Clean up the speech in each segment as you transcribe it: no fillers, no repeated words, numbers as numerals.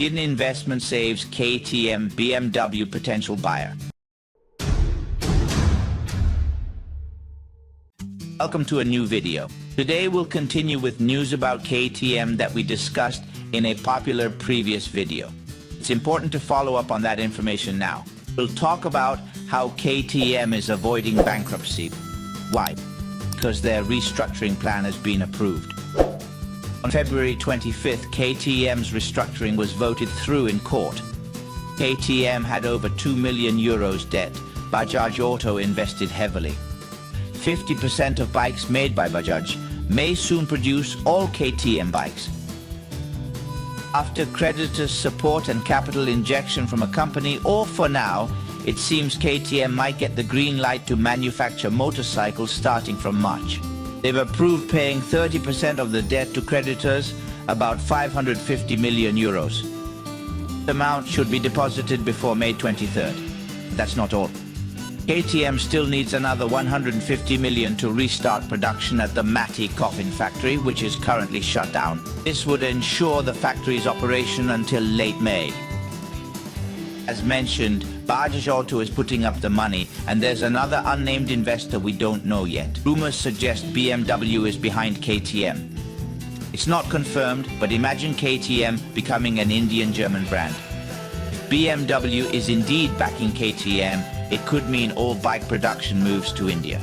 Indian investment saves KTM BMW potential buyer. Welcome to a new video. Today we'll continue with news about KTM that we discussed in a popular previous video. It's important to follow up on that information now. We'll talk about how KTM is avoiding bankruptcy. Why? Because their restructuring plan has been approved. On February 25th, KTM's restructuring was voted through in court. KTM had over 2 million euros debt. BAJAJ Auto invested heavily. 50% of bikes made by BAJAJ may soon produce all KTM bikes. After creditors' support and capital injection from a company, or for now, it seems KTM might get the green light to manufacture motorcycles starting from March. They've approved paying 30% of the debt to creditors, about 550 million euros. The amount should be deposited before May 23rd. That's not all. KTM still needs another 150 million to restart production at the Matti coffin factory, which is currently shut down. This would ensure the factory's operation until late May. As mentioned, BAJAJ Auto is putting up the money, and there's another unnamed investor we don't know yet. Rumors suggest BMW is behind KTM. It's not confirmed, but imagine KTM becoming an Indian-German brand. If BMW is indeed backing KTM, it could mean all bike production moves to India.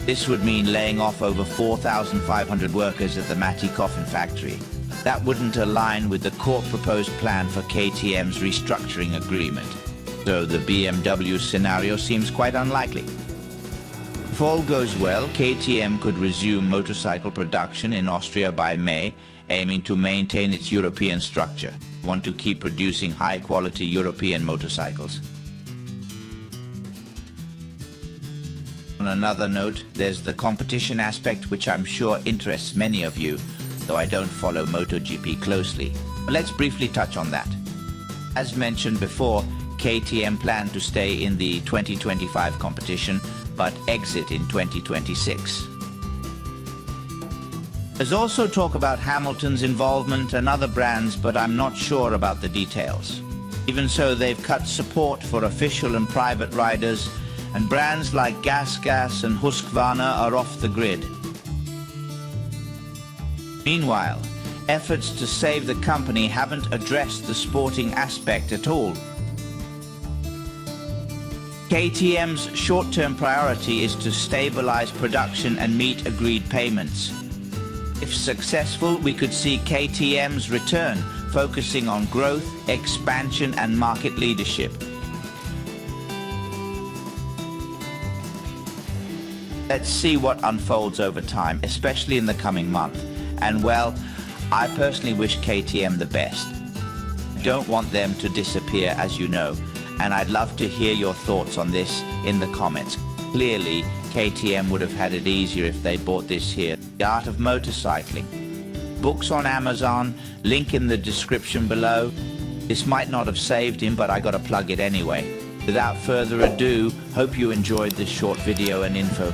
This would mean laying off over 4,500 workers at the Matti coffin factory. That wouldn't align with the court-proposed plan for KTM's restructuring agreement. So the BMW scenario seems quite unlikely. If all goes well, KTM could resume motorcycle production in Austria by May, aiming to maintain its European structure. Want to keep producing high-quality European motorcycles. On another note, there's the competition aspect, which I'm sure interests many of you, though I don't follow MotoGP closely. But let's briefly touch on that. As mentioned before, KTM planned to stay in the 2025 competition, but exit in 2026. There's also talk about Hamilton's involvement and other brands, but I'm not sure about the details. Even so, they've cut support for official and private riders, and brands like Gas and Husqvarna are off the grid. Meanwhile, efforts to save the company haven't addressed the sporting aspect at all. KTM's short-term priority is to stabilize production and meet agreed payments. If successful, we could see KTM's return, focusing on growth, expansion, and market leadership. Let's see what unfolds over time, especially in the coming month. And well, I personally wish KTM the best. I don't want them to disappear, as you know, and I'd love to hear your thoughts on this in the comments. Clearly, KTM would have had it easier if they bought this here, The Art of Motorcycling. Books on Amazon, link in the description below. This might not have saved him, but I gotta plug it anyway. Without further ado, hope you enjoyed this short video and info.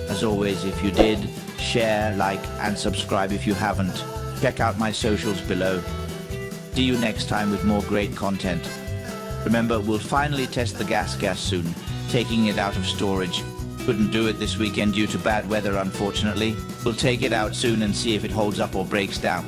As always, if you did, share, like, and subscribe if you haven't. Check out my socials below. See you next time with more great content. Remember, we'll finally test the gas soon, taking it out of storage. Couldn't do it this weekend due to bad weather, unfortunately. We'll take it out soon and see if it holds up or breaks down.